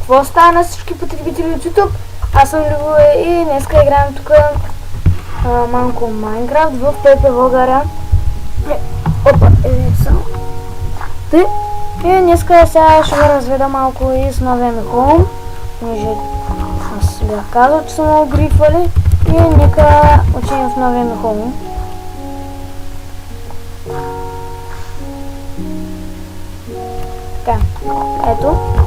Какво става на всички потребители от YouTube? Аз съм Любове и днеска играем тук малко Майнкрафт в ПП България. Опа, само. И днеска сега ще го разведа малко и с новия ми холм. Понеже аз бях казал, че са много грифвали. И нека учим в новия ми холм. Така, ето.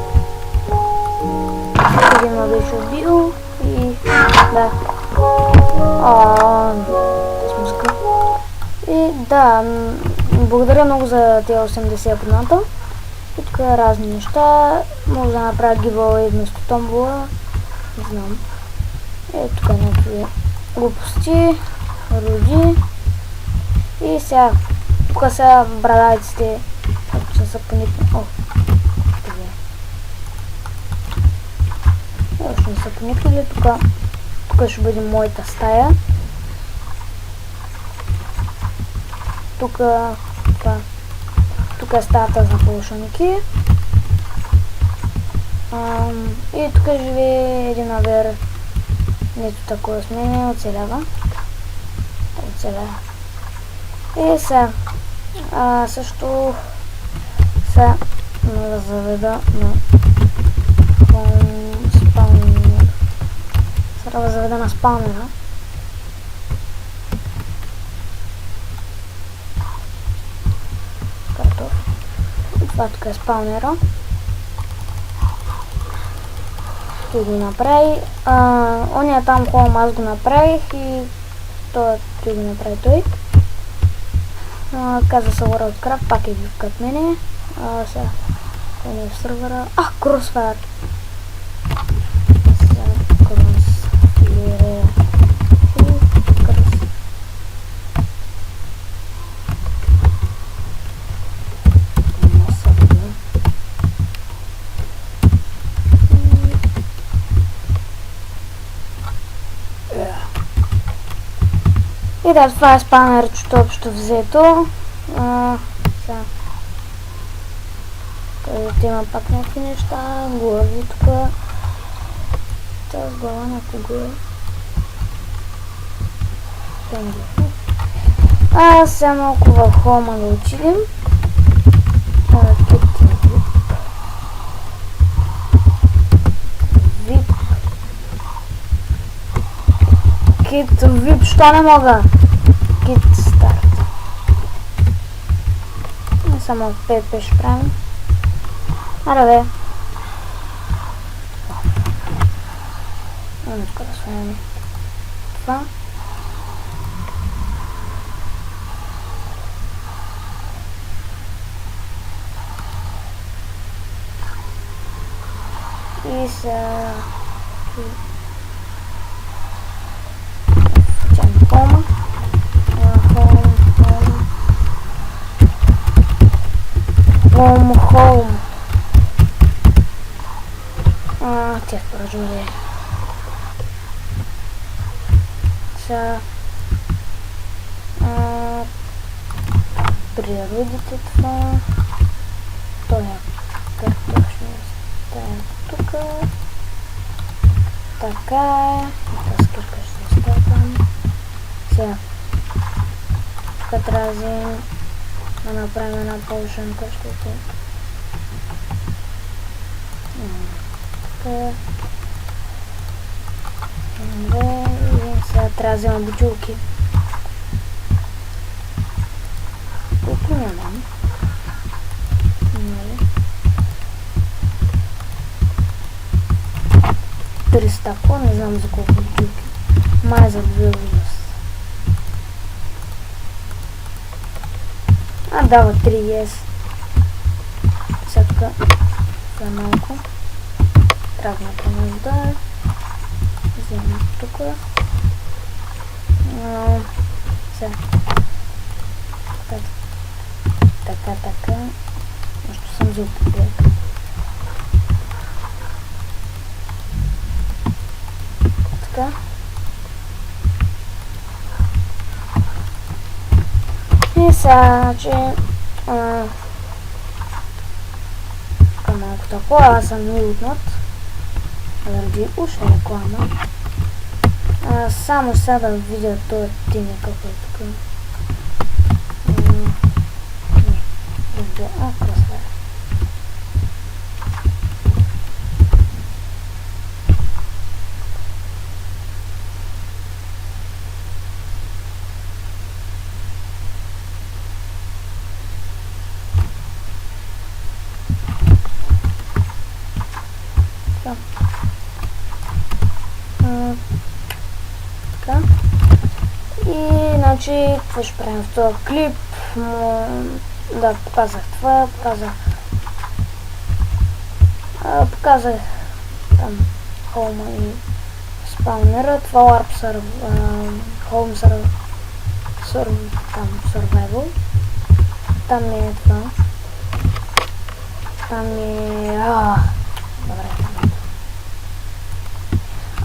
Един ме беше убил и да. Смуска. И да, благодаря много за тези 80 абоната. И тук разни неща. Може да направя giveaway вместо томбола. Не знам. Ето тук някакви глупости. Роди. И сега. Тук са брадайците. Ако са поникнали. О! Още не са поникнали. Тук ще бъде моята стая. Тук е стаята за полушанки. И тук живее един авер. Нето такова с мене. Оцелява. И сега. Също се заведа на спаунер. Сега заведа на спаунера. Това тук е спаунера. Той го направи. Ония там холм аз го направих и той го направи той. Каза се World Craft, пак е бил като мене. Сега, кой не е в сървъра? Crossfire! Сега, Crossfire. И да, това е спанерчето общо взето. Сега. Където има пак някакви неща. Глави тук. Тази глава някого е. Сега малко в холма да отидем. Кит вип, що не мога? Кит старт. Не само 5 ще правим. Аре бе. Нека да сменим това. И сега... Home. Тя поражение. Сега природите това. Той е как точно оставим тук. Така е. Тази кирка ще остава там. Сега тук трябва да направим една полушанка, защото и сега трябва да взема бутилки, които нямам. 300 ко, не знам за колко бутилки. Май за 2 възраст. Дава 3 yes. Сега за малко. Трябва да нужда. Вземем тук. Сега. Така. Нещо съм взел побег. Така. И сега, че малко такова, аз съм минутнат. заради уша реклама. Само сега да видя този тиня какво е тук. Красава. Така. И значи, какво ще правим в този клип? Да, показах това, показах там хоума и спаунера, това Warp Home там Survival. Там е това. Там е... Добре,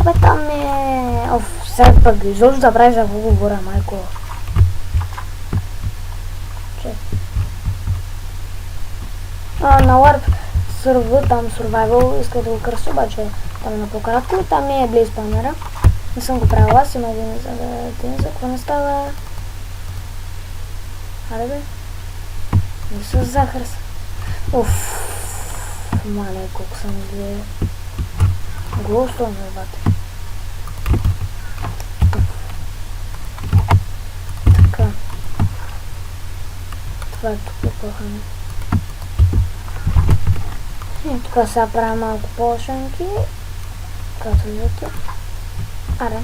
абе там е... сега пък изобщо да прави за какво говоря, майко. На Warp Survival, там Survival, иска да го кръста, обаче там е на по-кратко и там е Blaze Spawner. Не съм го правила, аз има един за какво не става. Аре бе. Не с захар са. Мале, колко съм две. Глосно ме бате. Така. Това е тук пъхане. И тук сега правя малко по-шанки. Като виждате. Аре.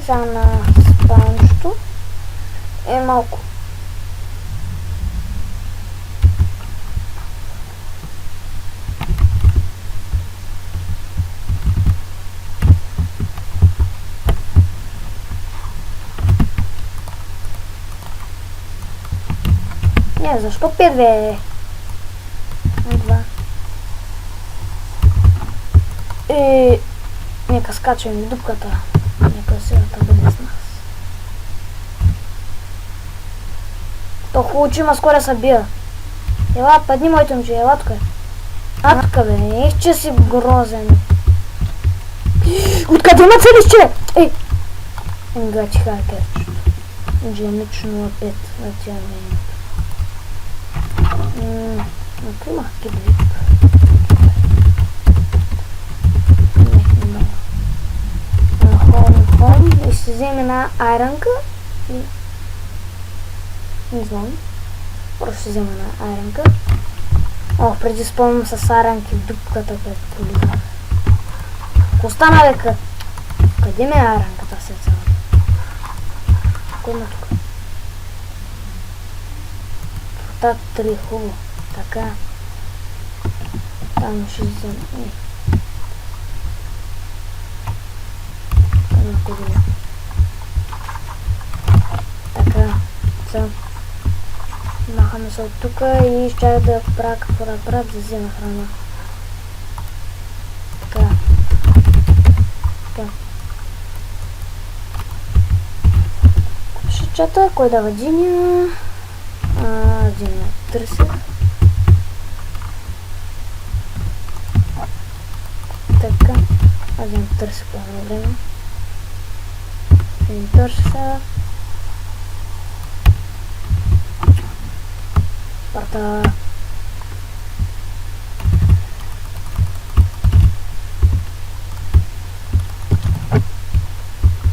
Сега на спанчето е малко. Не, защо 5 бе? Два. И нека скачаме дупката. Нека силата бъде с нас. То хубаво, че има скоро се бия. Ела, падни моите момче, ела тук. Тук бе, че си грозен. Откъде има целище? Ей! Гати хакерчето. Джемично 5 на тя мене. Ако имах киблик. Home и ще вземе една айранка и... Не знам. Просто ще взема една айранка. Преди спомням с айранки в дупката, където полизах. Ако остана дека... Къде ме е айранката се цяло? Кой има тук? Та 3 хубаво. Така. Там ще взема. Така. Махаме се от тук и ще да правя какво да правя, да взема храна. Така. Ще чата кой дава диня. Диня търся. Така. Диня търся по едно време. Диня търся. Парта.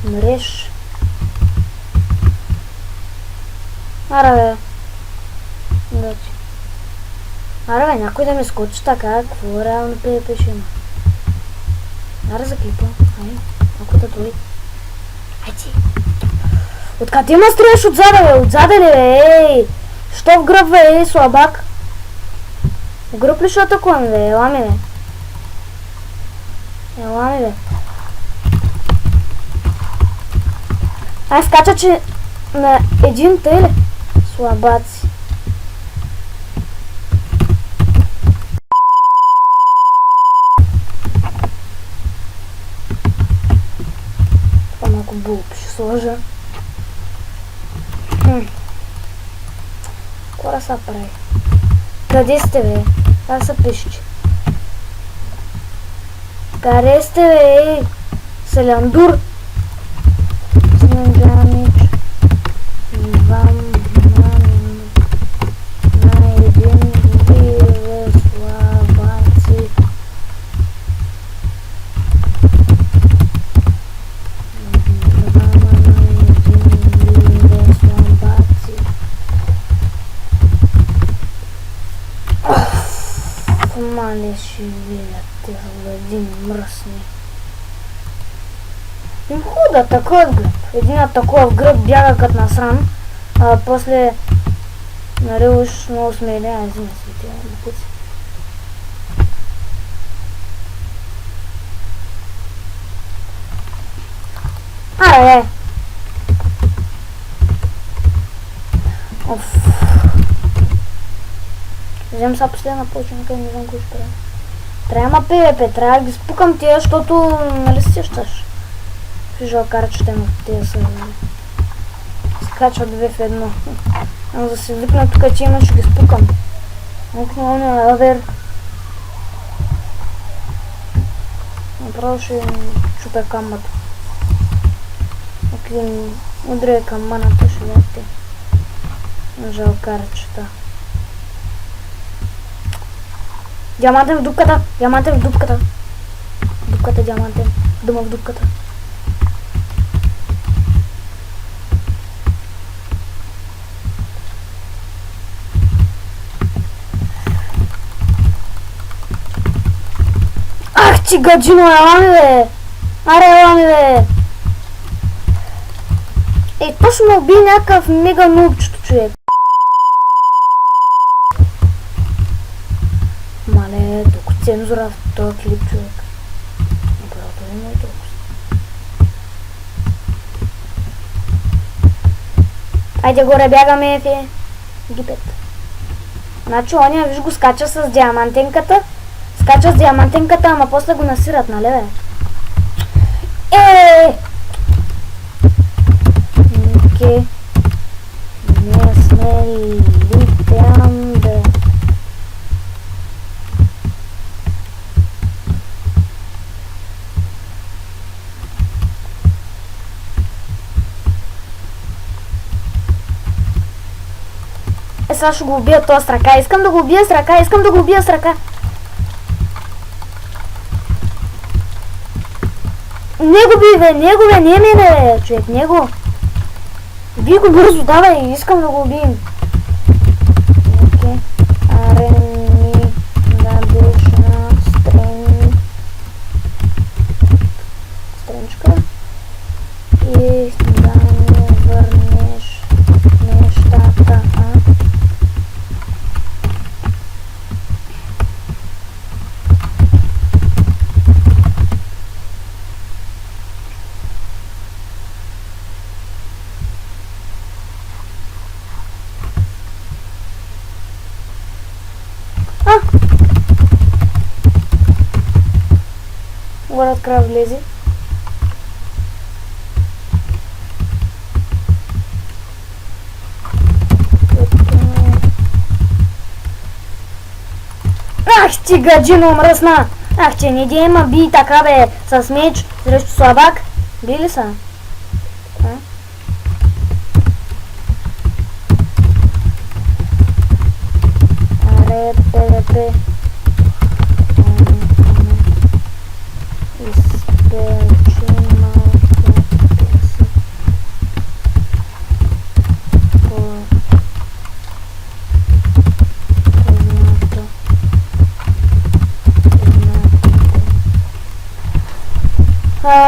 Мреш. Аре бе. Аре бе, някой да ми скочи така, какво реално пише има. Аре за клипа. Ай, ако да дойде. Айде. Откъде ма стреляш отзада бе? Отзада ли бе? Ей! Що в гръб бе, слабак? В гръб ли ще атакуваме бе? Ела ми бе. Ела ми бе. Ай, скача, че на един тъй ли? Слабаци. Това малко булп ще сложа. Какво да са прави? Къде сте, бе? Това са пищи. Къде сте, бе? Селяндур! Снеджанич. Вам на един биве слабаци. Мале ще видят тези владини мръсни. Им худа, такъв гръб. Един такова гръб бяга като насран, а после нали уж много смели, аз не светя, липици. Аре, оф. Взем са последна починка и не знам кой ще правя. Трябва ПВП, трябва да ги спукам тия, защото нали се сещаш. Жалкарчета има тия са. Скачват две в едно. Ама да се викна тук, че има, ще ги спукам. Викна оня авер. Направо ще чупя камбата. Ако им удря камбаната, ще видите. Жалкарчета. Диамантен в дупката! Диамантен в дупката! Дупката, диамантен. Дума в дупката. Ах ти гаджино, ела ми бе! Аре, ела ми бе! Ей, точно ме уби някакъв мега нубчето, човек. Мале, тук цензура в този клип, човек. Направото ли ме е толкова? Айде горе бягаме, Ефе. Египет. Значи оня, виж го, скача с диамантенката. Скача с диамантенката, ама после го насират, нали бе? Окей. Не сме ли там, бе? Сега ще го убия това с ръка. Искам да го убия с ръка. Искам да го убия с ръка. Него би, бе. Него, бе. Не мене, бе. Човек, него. Би го бързо, давай. Искам да го убием. Окей. Арени. Дадеш на страничка. И да ми върнеш нещата, Город крав влезе. Ах ти гаджино мръсна! Ах че не дейма би така бе с меч срещу слабак. Би ли са? Аре, ПВП.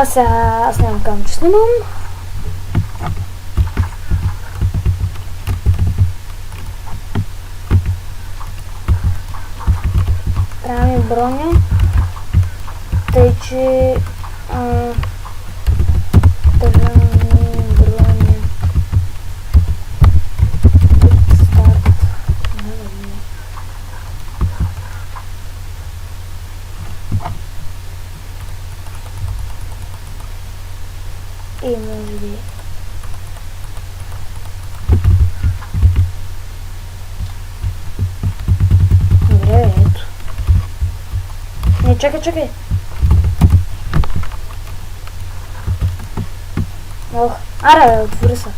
Сега аз нямам към че снимам. Трябва ми броня. Тъй, че трябва ми броня. Старт. И може би Чакай. Ох, аре, отвори се.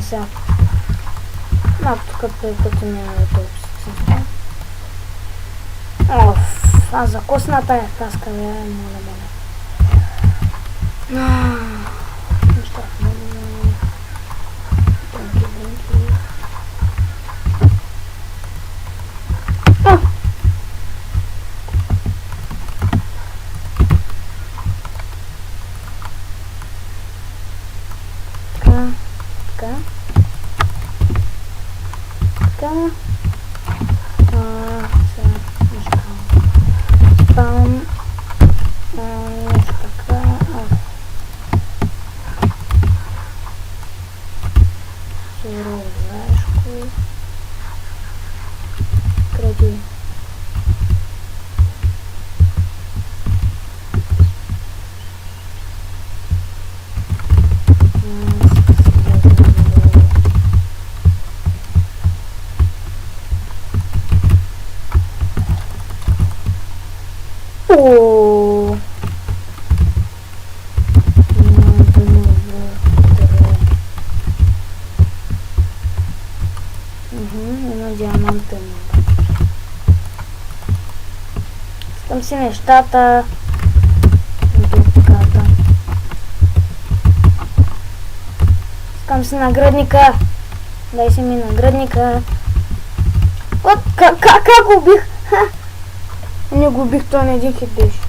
Сега. Малко тук като няма да толкова. Оф, аз закосна тая таска, моля. Неща, Брънки. Така. Сега нещо. Спам. Нещо така. Суровешко. Кради. Има диаманта. Искам си нещата. Искам си наградника. Дай си ми наградника. Как го бих? Не го бих, то не един хит беше.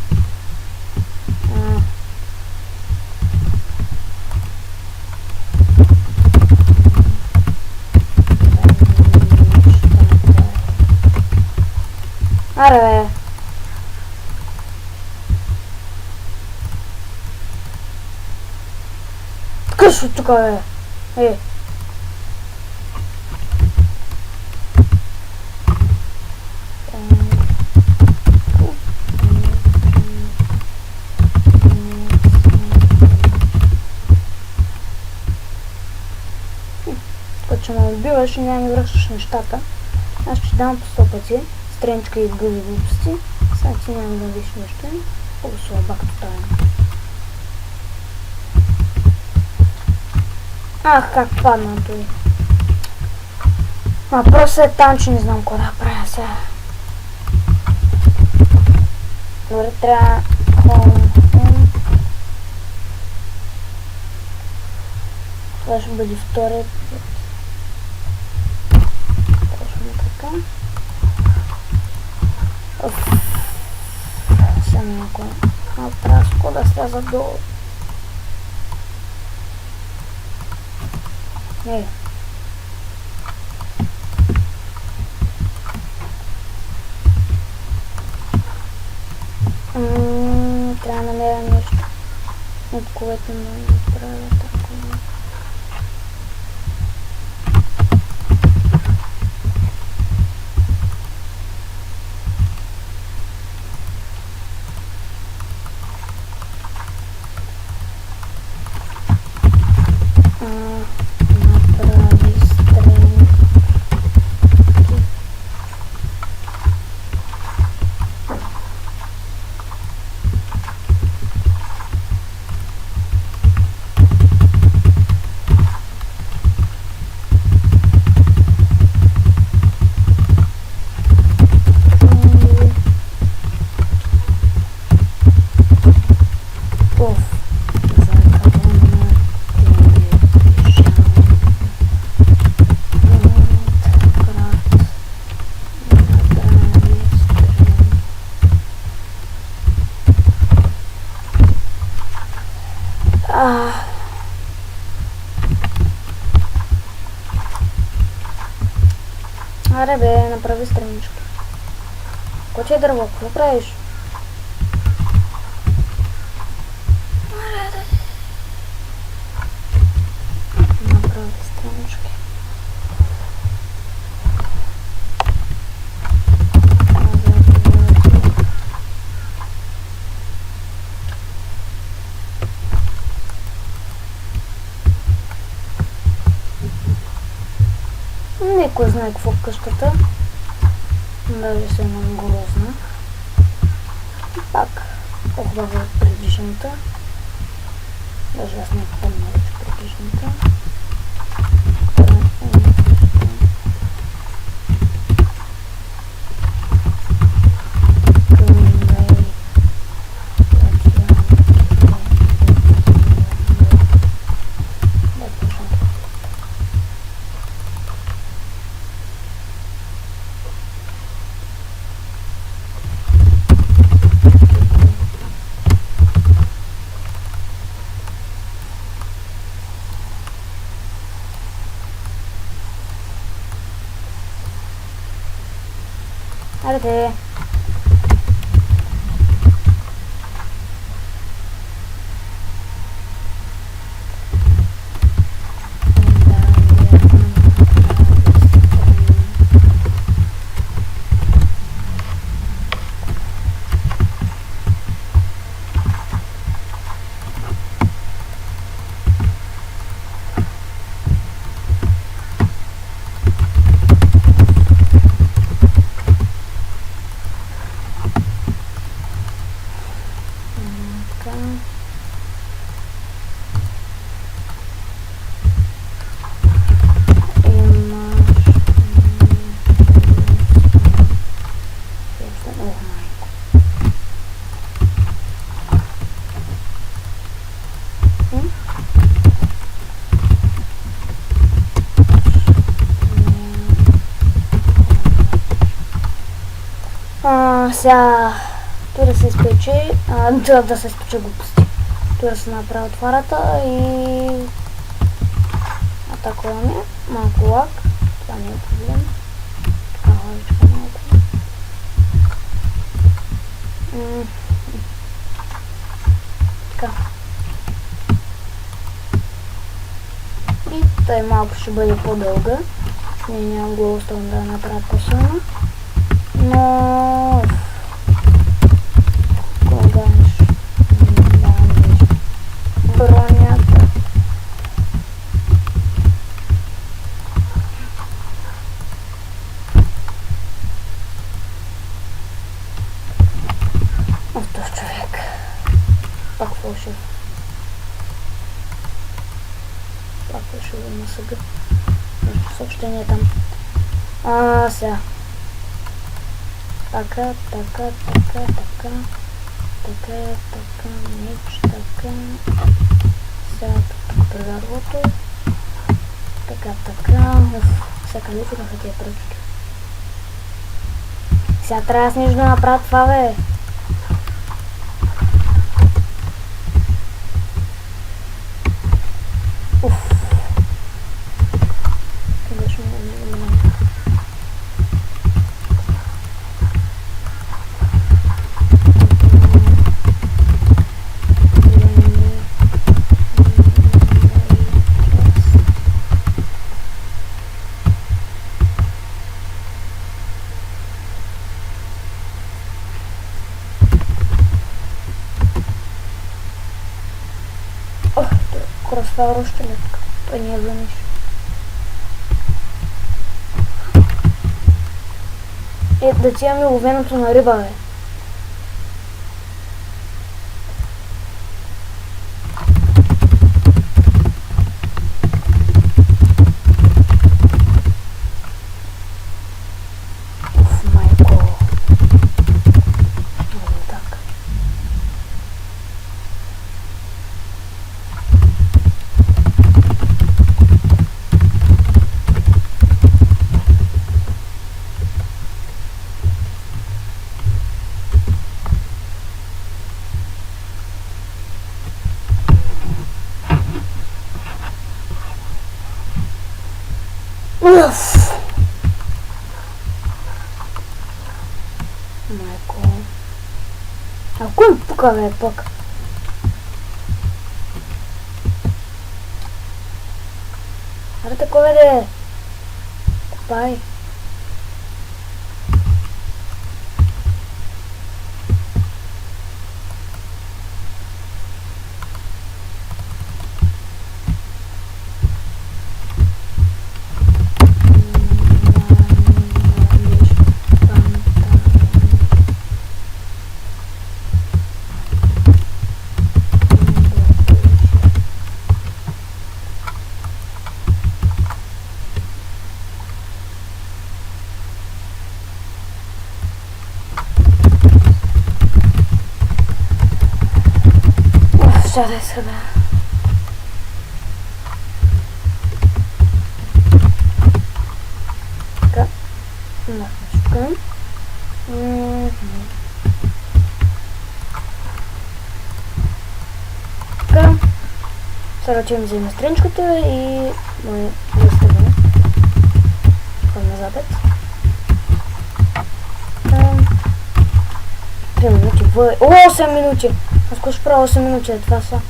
Аре, бе. Къш от тука, бе. Че ме убиваш и няма ми връщаш нещата. Аз ще дам по 100 пъти. Страничка и гъзи глупости. Сега ти няма да видиш нещо. Много слабак тотално. Ах, как падна той. Въпросът е там, че не знам какво да правя сега. Добре, трябва... Това ще бъде вторият път. Точно така. Сега някой праско да сляза долу. Не. Трябва да намеря нещо, от което не направя такова. Направи стрелки. Аре бе, направи страничка. Коче дърво, какво правиш? Направи странички. Никой знае какво в къщата. Даже се имам грозна. Пак по-хубаво от предишната. Даже аз не помня вече предишната. Хайде. Сега той да се изпече, да се изпече глупости. Той да се направи отварата и атакуваме. Малко лак, това не е проблем. Така лавичка малко. Така. И той малко ще бъде по-дълга. Не, нямам го оставам да направя по-силно. Но... Кога нещо? Бронята. Този човек. Пак фалшив. Пак фалшив има сега. Нещо съобщение там. Сега. Така, меч, така. Сега тук при дървото. Така. Всяка лифинаха тия пръчки. Сега трябва с нещо да направя това, бе. Красава рощелетка. Той не е за нищо. Да ти имаме ловеното на риба, бе. тука, бе, пък. Аре такова де. Копай. Сядай сега. Така. Махнешка. Така. Сега отивам взема страничката и мое листаване. Към на запад. 3 минути. 8 минути! Аз ще правя 8 минути, това са.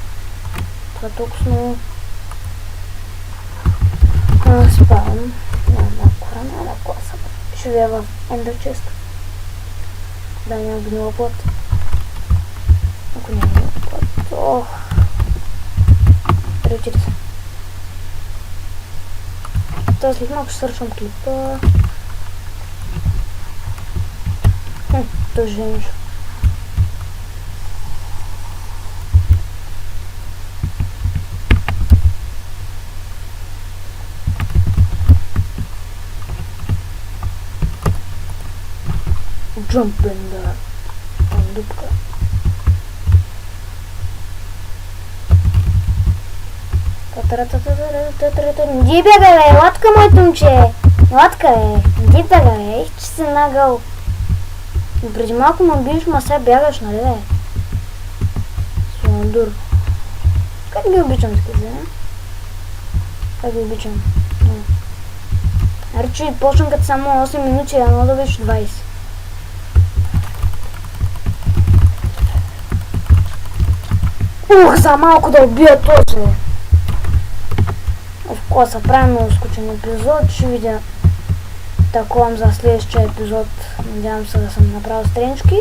Това толкова много. Спавам. Няма малко храна, една класа. Ще видя в Ender Chest. Да, няма гнила плът. Ако няма гнила плът. Ох. 3-40. Тоест след малко ще свършвам клипа. Той ще нещо. Jump in the дупка. Ди бега, бе, латка, моето момче! Латка, бе! Ди бега, бе! Ех, че си нагъл! Преди малко ме биеш, ма сега бягаш, нали, бе? Слондур. Как ги обичам, скъде? Как ги обичам? Арчо и почнам като само 8 минути, а мога да беше 20. Ух, за малко да убия този! В коса правим много скучен епизод, ще видя такова за следващия епизод. Надявам се да съм направил странички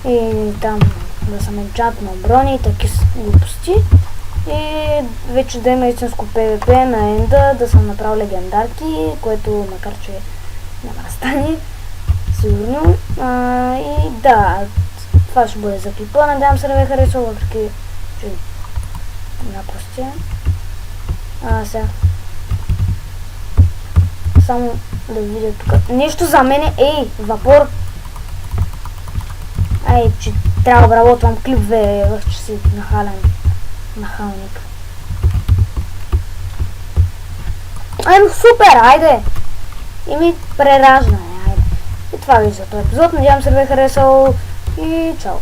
и там да съм енчантнал брони и таки глупости. И вече да има истинско PvP на енда, да съм направил легендарки, което макар че няма да стане, сигурно. И да, това ще бъде за клипа. Надявам се да ви е харесало, въпреки че напрости. Сега. Само да видя тук. Нещо за мене. Ей, вапор. Ай, че трябва да обработвам клип, бе, че си нахален. Нахалник. Супер, айде! И ми прераждане, айде. И това ви за този епизод. Надявам се да ви е харесал. И чао!